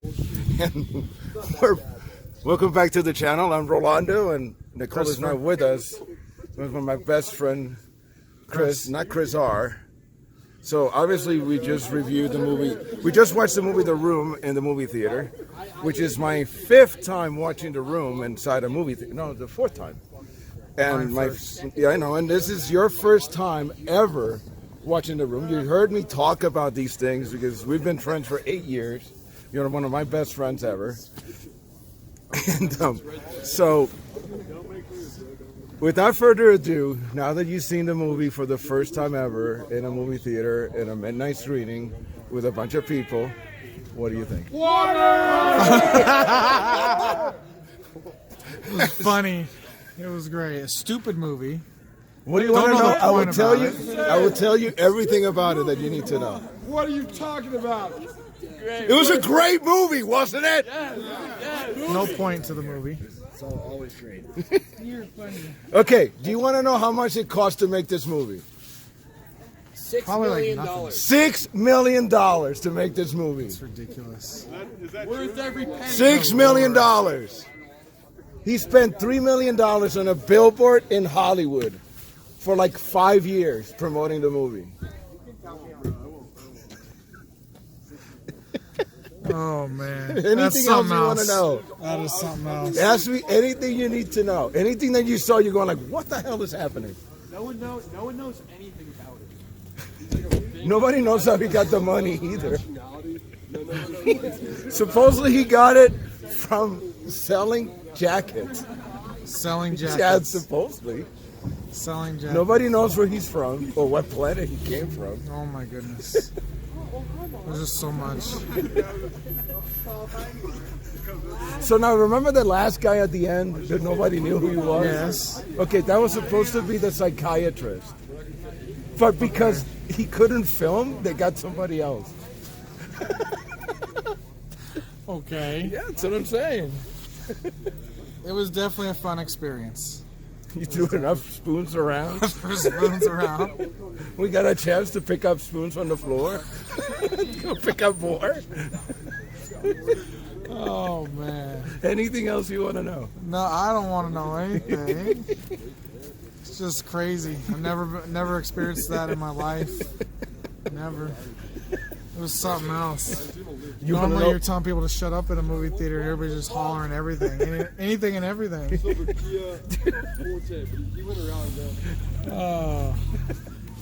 And welcome back to the channel. I'm Rolando, and Nicole is not with us. With my best friend, Chris, not Chris R. So obviously we just reviewed the movie. We just watched the movie The Room in the movie theater, which is my 5th time watching The Room inside a movie theater. No, the 4th time. And I know. And this is your first time ever watching The Room. You heard me talk about these things because we've been friends for 8 years. You're one of my best friends ever. And so, without further ado, now that you've seen the movie for the first time ever in a movie theater in a midnight screening with a bunch of people, what do you think? Water! It was funny. It was great. A stupid movie. What do you want to know? I will tell you everything about it that you need to know. What are you talking about? It was a great movie, wasn't it? No point to the movie. It's always great. You're funny. Okay, do you want to know how much it cost to make this movie? $6 million. $6 million to make this movie. It's ridiculous. Worth every penny. $6 million. He spent $3 million on a billboard in Hollywood for like 5 years promoting the movie. Oh man. Anything else you want to know? That is something else. Ask me anything you need to know. Anything that you saw, you're going like, what the hell is happening? No one knows anything about it. Nobody knows how he got the money either. Supposedly he got it from selling jackets. Selling jackets. Yeah, supposedly. Selling jackets. Nobody knows where he's from or what planet he came from. Oh my goodness. There's just so much. So now remember the last guy at the end that nobody knew who he was? Yes. Okay, that was supposed to be the psychiatrist. But because he couldn't film, they got somebody else. Okay. Yeah, that's what I'm saying. It was definitely a fun experience. You threw enough spoons around. There's spoons around. We got a chance to pick up spoons from the floor. Go pick up more. Oh man. Anything else you want to know? No, I don't want to know anything. It's just crazy. I've never experienced that in my life. Never. It was something else. Normally you're telling people to shut up in a movie theater and everybody's just hollering everything. Anything and everything.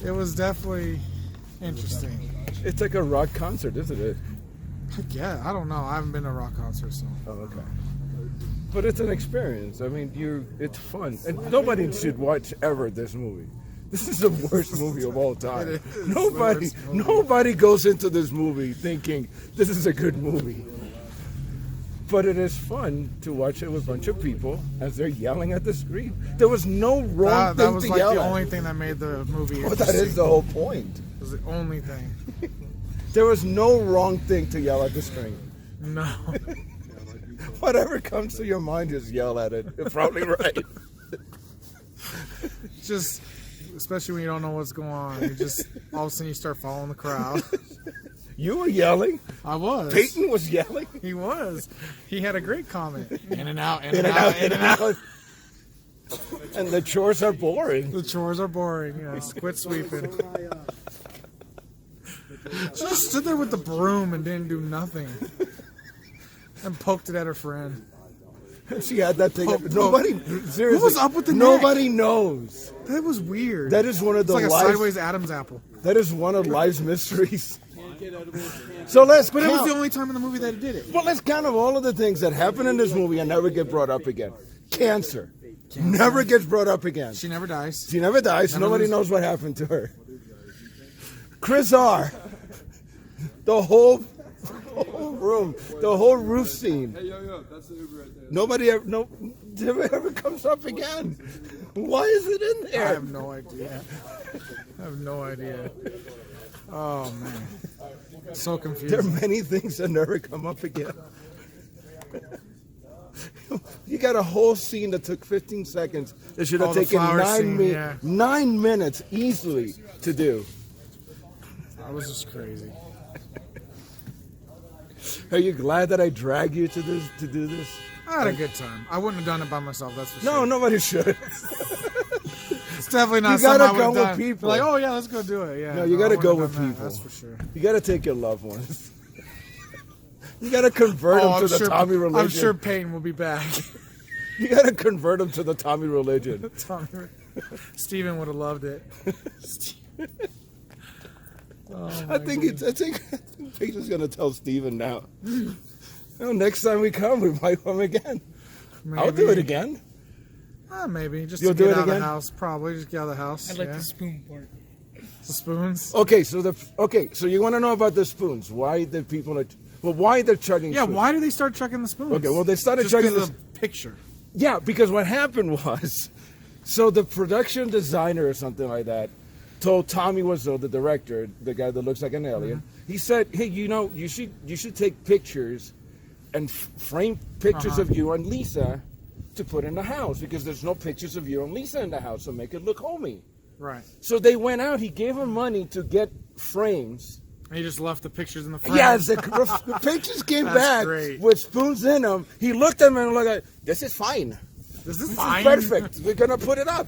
It was definitely interesting. It's like a rock concert, isn't it? Yeah, I don't know. I haven't been to a rock concert, so. Oh, okay. But it's an experience. I mean, it's fun. And nobody should watch ever this movie. This is the worst movie of all time. Nobody goes into this movie thinking this is a good movie. But it is fun to watch it with a bunch of people as they're yelling at the screen. There was no wrong thing to yell at. That was like the only thing that made the movie interesting. Well, that is the whole point. It was the only thing. There was no wrong thing to yell at the screen. No. Whatever comes to your mind, just yell at it. You're probably right. Just, especially when you don't know what's going on. You just, all of a sudden you start following the crowd. You were yelling. I was. Peyton was yelling. He was. He had a great comment. In and out, In and out. And the chores are boring. The chores are boring. Yes. Quit sweeping. Just stood there with the broom and didn't do nothing. And poked it at her friend. She had that thing. Nobody, seriously. What was up with the Nobody knows. That was weird. That is one of the It's like a sideways Adam's apple. That is one of life's mysteries. So let's But count. it was the only time in the movie that it did it. Well, let's count of all of the things that happen in this movie and never get brought up again. Cancer. Never gets brought up again. She never dies. She never dies. Nobody knows what happened to her. Chris R. The whole room, the whole roof scene. Hey, yo, that's the Uber right there. Nobody ever comes up again. Why is it in there? I have no idea. Oh man, so confusing. There are many things that never come up again. You got a whole scene that took 15 seconds. It should have taken 9 minutes easily to do. That was just crazy. Are you glad that I dragged you to this to do this? I had a good time. I wouldn't have done it by myself. That's for No, sure. nobody should. It's definitely not You gotta something I would go have with done. people. Like, oh yeah, let's go do it. Yeah. No, you I gotta wouldn't go have with done that, people. That's for sure. You got to take your loved ones. You got to convert them to the Tommy religion. I'm sure Peyton will be back. You got to convert them to the Tommy religion. Steven would have loved it. I think Peyton's gonna tell Steven now. No, next time we come, we might come again. Maybe. I'll do it again. Maybe just You'll to do get it out of the again? house. Probably just get out of the house. I like yeah. the spoon part. The spoons. Okay, so you want to know about the spoons? Why the people are? Well, why they're chugging? Yeah. spoons? Why do they start chucking the spoons? Okay, well they started Just chugging because the. of the picture. Yeah, because what happened was, so the production designer or something like that told Tommy Wiseau, the director, the guy that looks like an alien, he said, "Hey, you should take pictures and frame pictures of you and Lisa to put in the house because there's no pictures of you and Lisa in the house, so make it look homey." Right. So they went out. He gave them money to get frames. And he just left the pictures in the frame. Yes, the pictures came That's back great. with spoons in them. He looked at them and was like, "This is fine. Is this This fine? is perfect. We're gonna put it up."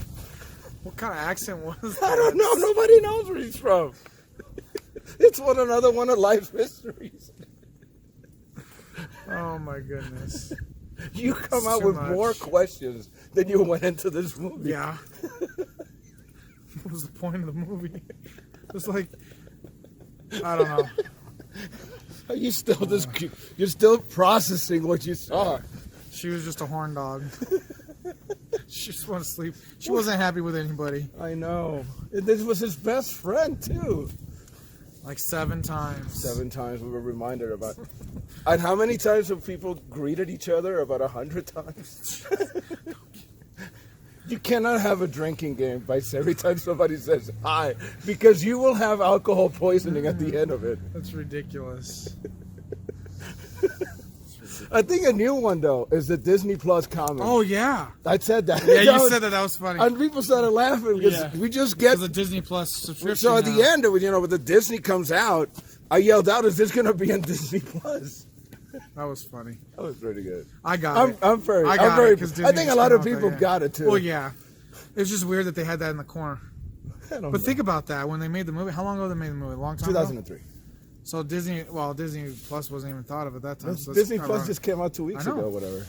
What kind of accent was that? I don't know. Nobody knows where he's from. It's another one of life's mysteries. Oh my goodness. You come It's out too with much. more questions than you went into this movie. Yeah. What was the point of the movie? It's like, I don't know. Are you still you're still processing what you saw. She was just a horn dog. She just wanted to sleep. She wasn't happy with anybody. I know. And this was his best friend too. Like 7 times. 7 times we were reminded about. And how many times have people greeted each other? About 100 times. You cannot have a drinking game by every time somebody says hi, because you will have alcohol poisoning at the end of it. That's ridiculous. I think a new one though is the Disney Plus comment. Oh yeah. I said that. Yeah, That you was- said that. That was funny. And people started laughing because Yeah. we just get. Because the Disney Plus subscription. So at the now. end, when the Disney comes out, I yelled out, "Is this going to be on Disney Plus?" That was funny. That was pretty good. I got I'm, it. I'm very. I I'm got very. it, 'cause I Disney think a just lot came of out with people that, yeah. got it too. Well, yeah. It's just weird that they had that in the corner. I don't But know. think about that when they made the movie. How long ago they made the movie? A long time ago. 2003. So Disney Plus wasn't even thought of at that time. So Disney that's Plus ironic. just came out 2 weeks I know. ago, whatever.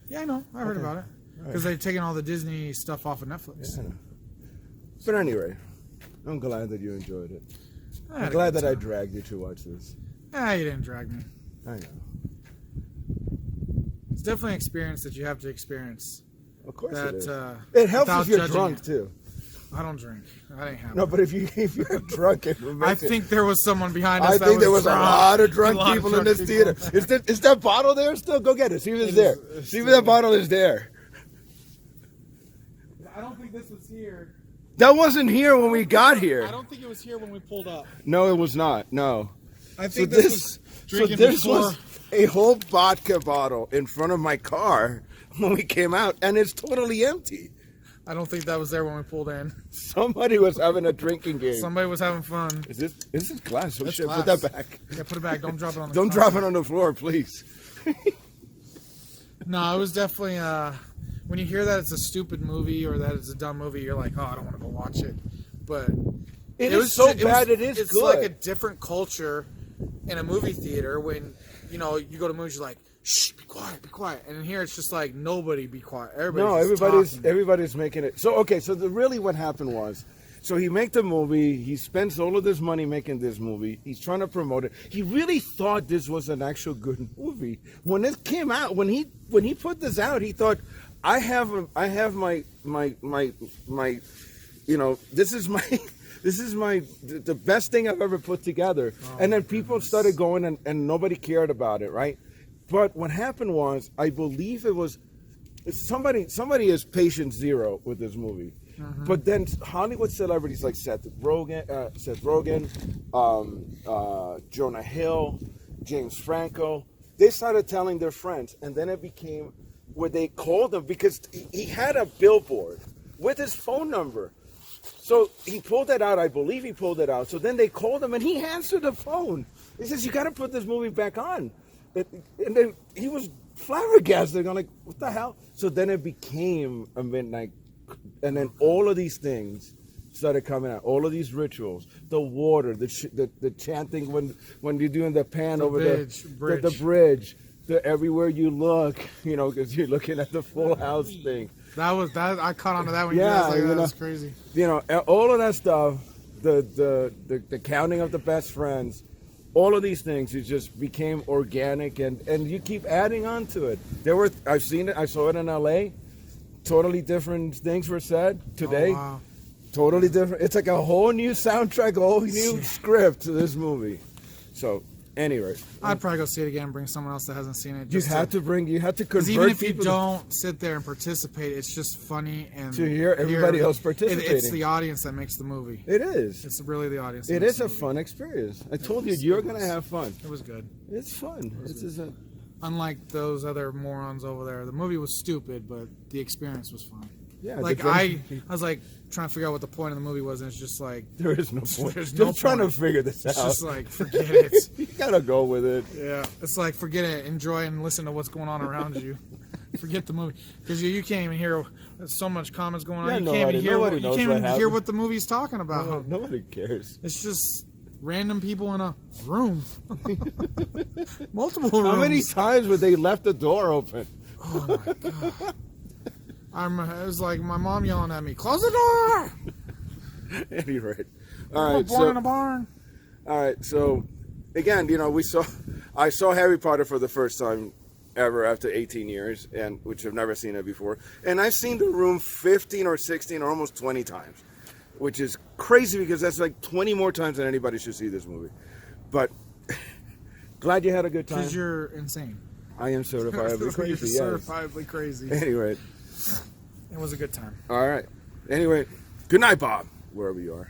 Yeah, I know. I heard Okay. about it because they've taken all the Disney stuff off of Netflix. Yeah. But anyway, I'm glad that you enjoyed it. I had I'm a glad good that I time. dragged you to watch this. Ah, you didn't drag me. I know. It's definitely an experience that you have to experience. Of course That it is. uh, It helps without if you're judging drunk it. too. I don't drink. That ain't happening. No, but if you're drunk, it will make I it. think there was someone behind us. I that think there was a drunk. lot of drunk A lot of people in drunk this people. theater. Is that bottle there still? Go get it. See if it's there. it's See if still that bottle is there. I don't think this was here. That wasn't here when we got here. I don't think it was here when we pulled up. No, it was not. No. I So think this drinking this before. was a whole vodka bottle in front of my car when we came out, and it's totally empty. I don't think that was there when we pulled in. Somebody was having a drinking game. Somebody was having fun. Is this glass? Oh That's shit! glass. Put that back. Yeah, put it back. Don't drop it on the Don't drop it on the floor, please. No, it was definitely when you hear that it's a stupid movie or that it's a dumb movie, you're like, oh, I don't want to go watch it. But It is so bad. It is it's good. like a different culture in a movie theater when you go to movies, you're like, shh, be quiet, be quiet. And in here, it's just like nobody be quiet. Everybody's making it. So okay, so really what happened was, so he made the movie. He spends all of this money making this movie. He's trying to promote it. He really thought this was an actual good movie. When it came out, when he put this out, he thought, I have my this is my. This is the best thing I've ever put together. And then people started going and nobody cared about it, right? But what happened was, I believe it was somebody is patient zero with this movie. But then Hollywood celebrities like Seth Rogen, Jonah Hill, James Franco, they started telling their friends, and then it became where they called him because he had a billboard with his phone number. So he pulled that out. I believe he pulled it out. So then they called him, and he answered the phone. He says, "You got to put this movie back on." And then he was flabbergasted. I'm like, what the hell? So then it became a midnight, and then all of these things started coming out. All of these rituals, the water, the chanting when you're doing the pan over the bridge, the everywhere you look, because you're looking at the Full House thing. That I caught on to that when you guys like that was crazy. All of that stuff, the counting of the best friends, all of these things, it just became organic, and you keep adding on to it. I've seen it, I saw it in LA. Totally different things were said today. Oh, wow. Totally different. It's like a whole new soundtrack, a whole new script to this movie. So, anyway, I'd probably go see it again and bring someone else that hasn't seen it. You have to convert even if you people don't sit there and participate, it's just funny and to hear everybody else participating. It's the audience that makes the movie. It is. It's really the audience. It is a fun experience. I told you, you're gonna have fun. It was good. It's fun. Unlike those other morons over there, the movie was stupid, but the experience was fun. Yeah, like I was like trying to figure out what the point of the movie was, and it's just like there is no point. There's Just no trying point. to figure this out. It's just like forget it. You gotta go with it. Yeah, it's like forget it. Enjoy and listen to what's going on around you. Forget the movie because you can't even hear. There's so much comments going on. Yeah, You can't even hear what the movie's talking about. No, nobody cares. It's just random people in a room. Multiple rooms. How many times were they left the door open? Oh my god. It was like my mom yelling at me, "Close the door!" Anyway, all right. Born in a barn. All right. So, again, I saw Harry Potter for the first time ever after 18 years, and which I've never seen it before. And I've seen The Room 15 or 16 or almost 20 times, which is crazy because that's like 20 more times than anybody should see this movie. But glad you had a good time. Because you're insane. I am certifiably crazy. You're Yes. certifiably crazy. Anyway. It was a good time. All right. Anyway, good night, Bob, wherever you are.